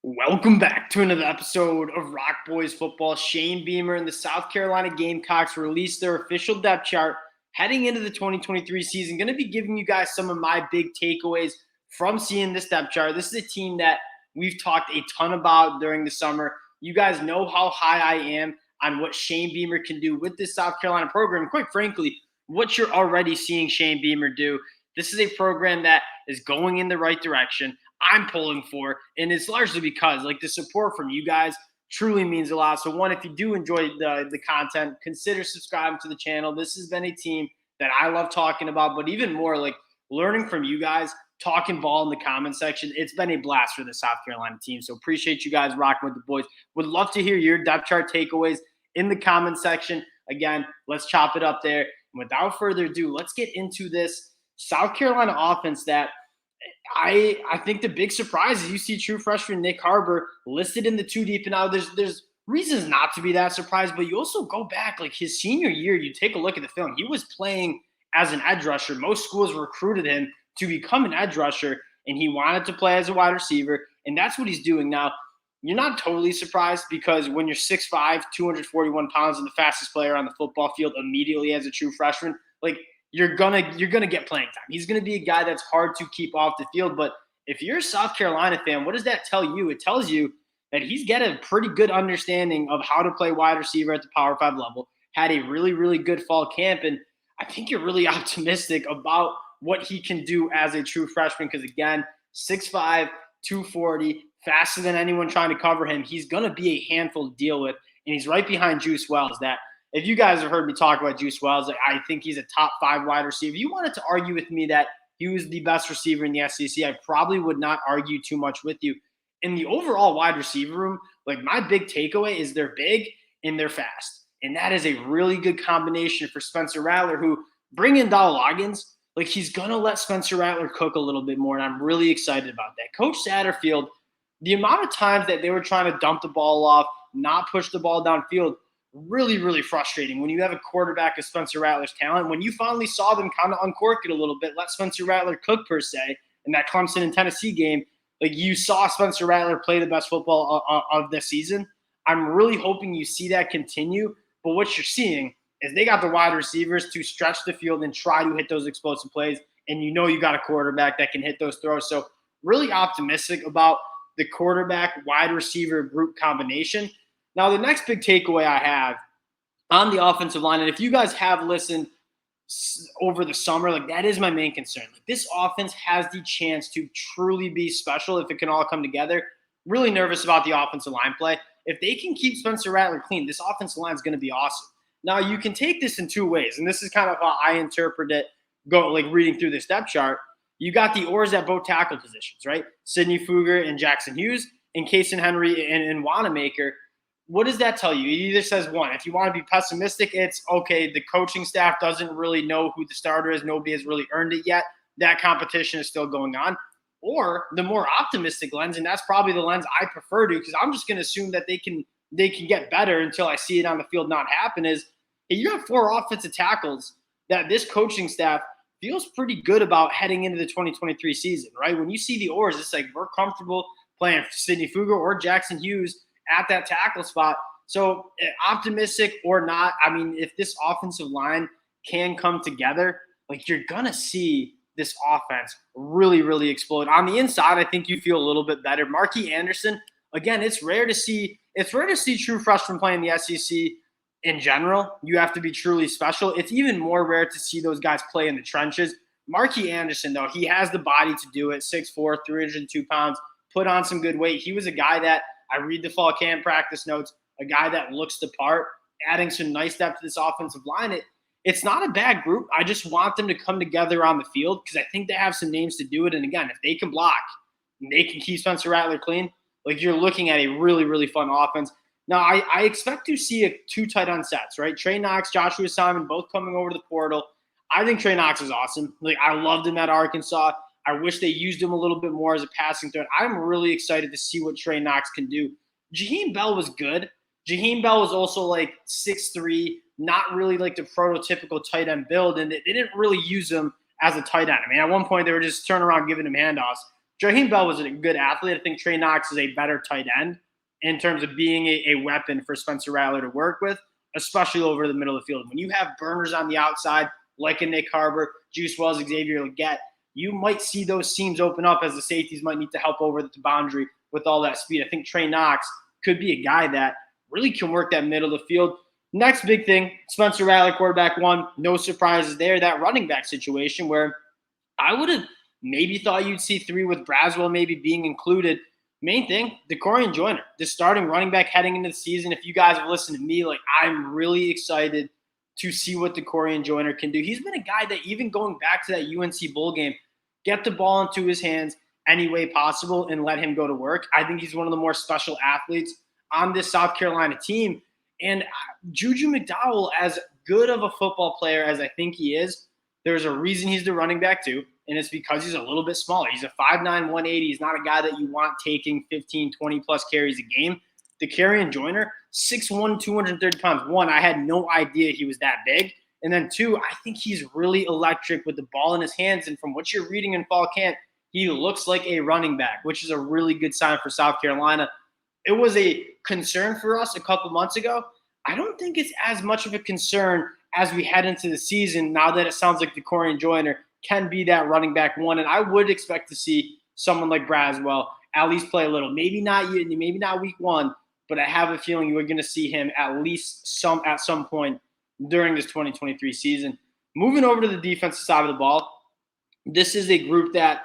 Welcome back to another episode of Rock Boys Football. Shane Beamer and the South Carolina Gamecocks released their official depth chart heading into the 2023 season. Going to be giving you guys some of my big takeaways from seeing this depth chart. This is a team that we've talked a ton about during the summer. You guys know how high I am on what Shane Beamer can do with this South Carolina program. Quite frankly, what you're already seeing Shane Beamer do. This is a program that is going in the right direction. I'm pulling for, and it's largely because the support from you guys truly means a lot. So one, if you do enjoy the content, consider subscribing to the channel. This has been a team that I love talking about, but even more learning from you guys, talking ball in the comment section. It's been a blast for the South Carolina team. So appreciate you guys rocking with the boys. Would love to hear your depth chart takeaways in the comment section. Again, let's chop it up there. And without further ado, let's get into this South Carolina offense that I think the big surprise is you see true freshman Nyck Harbor listed in the two deep, and now there's reasons not to be that surprised, but you also go back his senior year, you take a look at the film. He was playing as an edge rusher. Most schools recruited him to become an edge rusher, and he wanted to play as a wide receiver, and that's what he's doing now. You're not totally surprised because when you're 6'5", 241 pounds, and the fastest player on the football field immediately as a true freshman, you're gonna get playing time. He's gonna be a guy that's hard to keep off the field. But if you're a South Carolina fan, what does that tell you? It tells you that he's got a pretty good understanding of how to play wide receiver at the Power 5 level, had a really, really good fall camp, and I think you're really optimistic about what he can do as a true freshman because, again, 6'5", 240, faster than anyone trying to cover him. He's gonna be a handful to deal with, and he's right behind Juice Wells. That if you guys have heard me talk about Juice Wells, I think he's a top 5 wide receiver. You wanted to argue with me that he was the best receiver in the SEC, I probably would not argue too much with you. In the overall wide receiver room, my big takeaway is they're big and they're fast. And that is a really good combination for Spencer Rattler, who bring in Dowell Loggins. He's going to let Spencer Rattler cook a little bit more, and I'm really excited about that. Coach Satterfield, the amount of times that they were trying to dump the ball off, not push the ball downfield, really, really frustrating when you have a quarterback of Spencer Rattler's talent. When you finally saw them kind of uncork it a little bit, let Spencer Rattler cook per se, in that Clemson and Tennessee game, you saw Spencer Rattler play the best football of this season. I'm really hoping you see that continue. But what you're seeing is they got the wide receivers to stretch the field and try to hit those explosive plays. And you got a quarterback that can hit those throws. So really optimistic about the quarterback wide receiver group combination. Now, the next big takeaway I have on the offensive line, and if you guys have listened over the summer, that is my main concern. This offense has the chance to truly be special if it can all come together. Really nervous about the offensive line play. If they can keep Spencer Rattler clean, this offensive line is going to be awesome. Now, you can take this in two ways, and this is kind of how I interpret it, reading through this depth chart. You got the oars at both tackle positions, right? Sidney Fugger and Jackson Hughes, and Kason Henry and Wanamaker. What does that tell you? It either says, one, if you want to be pessimistic, it's, okay, the coaching staff doesn't really know who the starter is. Nobody has really earned it yet. That competition is still going on. Or the more optimistic lens, and that's probably the lens I prefer to, because I'm just going to assume that they can get better until I see it on the field not happen, is hey, you have 4 offensive tackles that this coaching staff feels pretty good about heading into the 2023 season, right? When you see the oars, it's we're comfortable playing Sidney Fugger or Jackson Hughes at that tackle spot. So optimistic or not, if this offensive line can come together, you're going to see this offense really, really explode. On the inside, I think you feel a little bit better. Marquis Anderson, again, it's rare to see true freshmen playing the SEC in general. You have to be truly special. It's even more rare to see those guys play in the trenches. Marquis Anderson, though, he has the body to do it. 6'4", 302 pounds, put on some good weight. He was a guy that I read the fall camp practice notes, a guy that looks the part, adding some nice depth to this offensive line. It's not a bad group. I just want them to come together on the field because I think they have some names to do it. And again, if they can block and they can keep Spencer Rattler clean, you're looking at a really, really fun offense. Now, I expect to see 2 tight end sets, right? Trey Knox, Joshua Simon, both coming over to the portal. I think Trey Knox is awesome. I loved him at Arkansas. I wish they used him a little bit more as a passing threat. I'm really excited to see what Trey Knox can do. Jaheim Bell was good. Jaheim Bell was also 6'3", not really the prototypical tight end build, and they didn't really use him as a tight end. At one point they were just turning around giving him handoffs. Jaheim Bell was a good athlete. I think Trey Knox is a better tight end in terms of being a weapon for Spencer Rattler to work with, especially over the middle of the field. When you have burners on the outside, like a Nyck Harbor, Juice Wells, Xavier Legette, you might see those seams open up as the safeties might need to help over the boundary with all that speed. I think Trey Knox could be a guy that really can work that middle of the field. Next big thing, Spencer Rattler, quarterback one. No surprises there. That running back situation where I would have maybe thought you'd see three with Braswell maybe being included. Main thing, DeCorian Joyner, the starting running back heading into the season. If you guys have listened to me, like I'm really excited to see what DeCorian Joyner can do. He's been a guy that even going back to that UNC bowl game, get the ball into his hands any way possible and let him go to work. I think he's one of the more special athletes on this South Carolina team. And Juju McDowell, as good of a football player as I think he is, there's a reason he's the running back too, and it's because he's a little bit smaller. He's a 5'9", 180. He's not a guy that you want taking 15, 20-plus carries a game. DeCorian Joyner, 6'1", 230 pounds. One, I had no idea he was that big. And then two, I think he's really electric with the ball in his hands. And from what you're reading in fall camp, he looks like a running back, which is a really good sign for South Carolina. It was a concern for us a couple months ago. I don't think it's as much of a concern as we head into the season now that it sounds like DeCorian Joyner can be that running back one. And I would expect to see someone like Braswell at least play a little. Maybe not week one, but I have a feeling you're going to see him at least at some point during this 2023 season. Moving over to the defensive side of the ball, this is a group that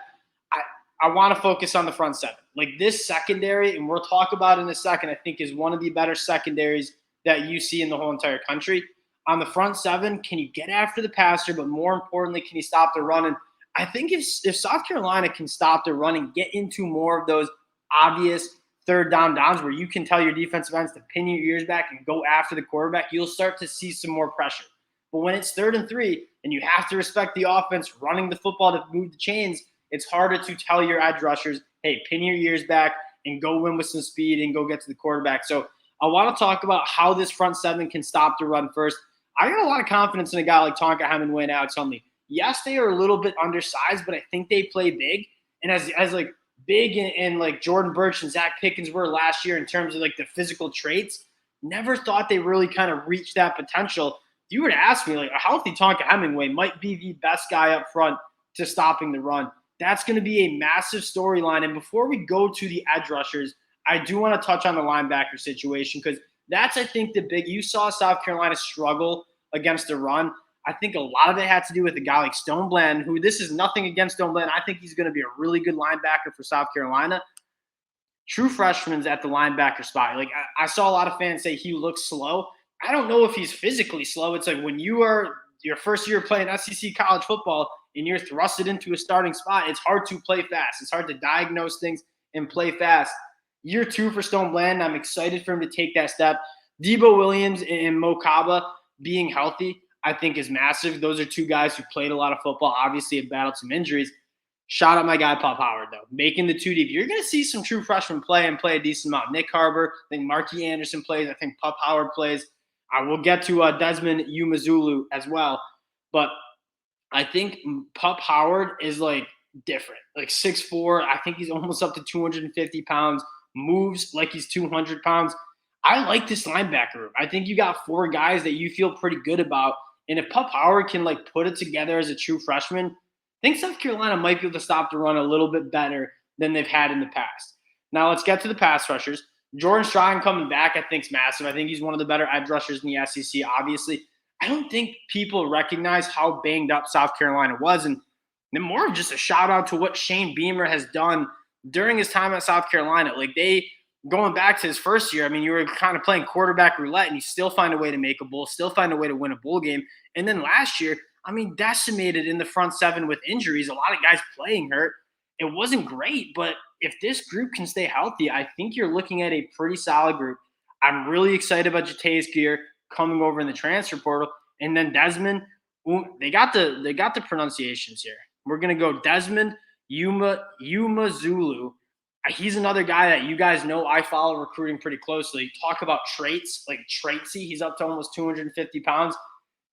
I want to focus on the front seven. Like this secondary, and we'll talk about in a second, I think is one of the better secondaries that you see in the whole entire country. On the front seven, can you get after the passer, but more importantly, can you stop the run? And I think if South Carolina can stop the run and get into more of those obvious third downs where you can tell your defensive ends to pin your ears back and go after the quarterback, you'll start to see some more pressure. But when it's 3rd and 3 and you have to respect the offense running the football to move the chains, it's harder to tell your edge rushers, hey, pin your ears back and go win with some speed and go get to the quarterback. So I want to talk about how this front seven can stop the run first. I got a lot of confidence in a guy like Tonka Hemingway and Alex Huntley. Yes, they are a little bit undersized, but I think they play big. And as like big and like Jordan Burch and Zach Pickens were last year in terms of like the physical traits, never thought they really kind of reached that potential. If you were to ask me, like a healthy Tonka Hemingway might be the best guy up front to stopping the run. That's going to be a massive storyline. And before we go to the edge rushers, I do want to touch on the linebacker situation because that's, I think, the big – you saw South Carolina struggle against the run. I think a lot of it had to do with a guy like Stonebland, who this is nothing against Stonebland. I think he's going to be a really good linebacker for South Carolina. True freshman's at the linebacker spot. Like I saw a lot of fans say he looks slow. I don't know if he's physically slow. It's like when you are your first year playing SEC college football and you're thrusted into a starting spot, it's hard to play fast. It's hard to diagnose things and play fast. Year 2 for Stonebland, I'm excited for him to take that step. Debo Williams and Mo Kaba being healthy, I think, is massive. Those are two guys who played a lot of football, obviously have battled some injuries. Shout out my guy, Pup Howard, though. Making the 2 deep. You're going to see some true freshmen play and play a decent amount. Nyck Harbor, I think Marky Anderson plays. I think Pup Howard plays. I will get to Desmond Umazulu as well. But I think Pup Howard is, like, different. Like 6'4". I think he's almost up to 250 pounds. Moves like he's 200 pounds. I like this linebacker group. I think you got 4 guys that you feel pretty good about. And if Pup Howard can, like, put it together as a true freshman, I think South Carolina might be able to stop the run a little bit better than they've had in the past. Now let's get to the pass rushers. Jordan Strachan coming back, I think, is massive. I think he's one of the better edge rushers in the SEC, obviously. I don't think people recognize how banged up South Carolina was. And then more of just a shout-out to what Shane Beamer has done during his time at South Carolina. Like, going back to his first year, I mean, you were kind of playing quarterback roulette, and you still find a way to make a bowl, still find a way to win a bowl game. And then last year, I mean, decimated in the front seven with injuries, a lot of guys playing hurt. It wasn't great, but if this group can stay healthy, I think you're looking at a pretty solid group. I'm really excited about Jataeus Gear coming over in the transfer portal. And then Desmond, they got the pronunciations here. We're going to go Desmond Umazulu. He's another guy that you guys know I follow recruiting pretty closely. Talk about traits, like traitsy. He's up to almost 250 pounds. I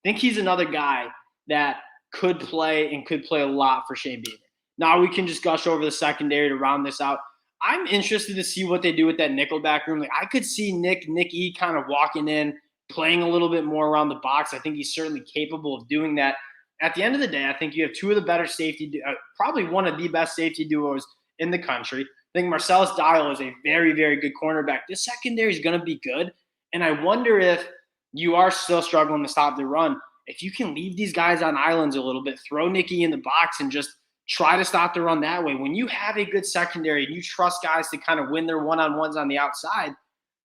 think he's another guy that could play a lot for Shane Beamer. Now we can just gush over the secondary to round this out. I'm interested to see what they do with that nickelback room. Like I could see Nick E kind of walking in, playing a little bit more around the box. I think he's certainly capable of doing that. At the end of the day, I think you have two of the better safety, probably one of the best safety duos in the country. I think Marcellus Dial is a very, very good cornerback. This secondary is going to be good. And I wonder if you are still struggling to stop the run. If you can leave these guys on islands a little bit, throw Nicky in the box and just try to stop the run that way. When you have a good secondary and you trust guys to kind of win their one-on-ones on the outside,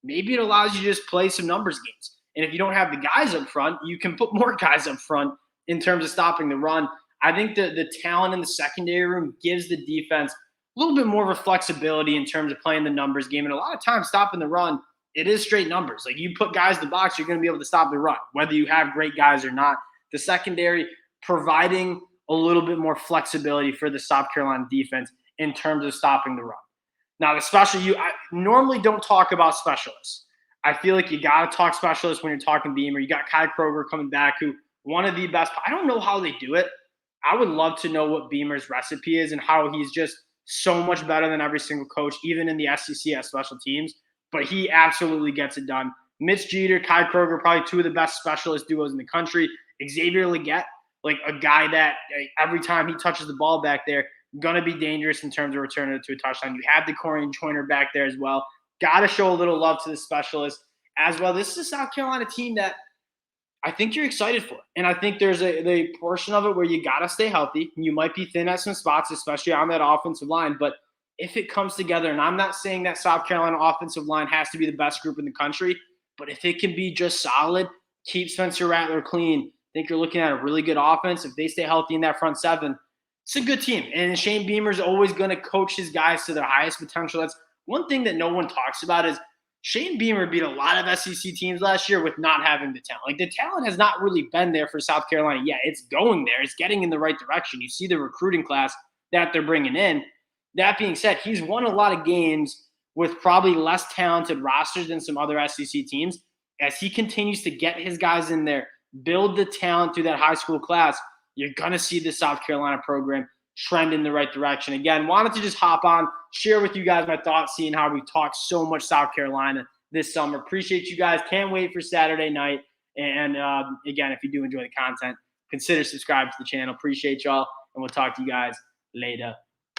maybe it allows you to just play some numbers games. And if you don't have the guys up front, you can put more guys up front in terms of stopping the run. I think the talent in the secondary room gives the defense a little bit more of a flexibility in terms of playing the numbers game. And a lot of times stopping the run, it is straight numbers. Like you put guys in the box, you're going to be able to stop the run, whether you have great guys or not. The secondary providing a little bit more flexibility for the South Carolina defense in terms of stopping the run. Now, I normally don't talk about specialists. I feel like you got to talk specialists when you're talking Beamer. You got Kai Kroger coming back, who one of the best. I don't know how they do it. I would love to know what Beamer's recipe is and how he's just so much better than every single coach, even in the SEC at special teams. But he absolutely gets it done. Mitch Jeter, Kai Kroger, probably two of the best specialist duos in the country. Xavier Legette, like a guy that every time he touches the ball back there, going to be dangerous in terms of returning it to a touchdown. You have the Corey and Joyner back there as well. Got to show a little love to the specialists as well. This is a South Carolina team that I think you're excited for. And I think there's a portion of it where you got to stay healthy. You might be thin at some spots, especially on that offensive line. But if it comes together, and I'm not saying that South Carolina offensive line has to be the best group in the country, but if it can be just solid, keep Spencer Rattler clean, I think you're looking at a really good offense. If they stay healthy in that front seven, it's a good team. And Shane Beamer's always going to coach his guys to their highest potential. That's one thing that no one talks about is Shane Beamer beat a lot of SEC teams last year with not having the talent. Like the talent has not really been there for South Carolina yet. It's going there. It's getting in the right direction. You see the recruiting class that they're bringing in. That being said, he's won a lot of games with probably less talented rosters than some other SEC teams. As he continues to get his guys in there, build the talent through that high school class, you're going to see the South Carolina program trend in the right direction. Again, wanted to just hop on, share with you guys my thoughts, seeing how we talked so much South Carolina this summer. Appreciate you guys. Can't wait for Saturday night. And again, if you do enjoy the content, consider subscribing to the channel. Appreciate y'all, and we'll talk to you guys later.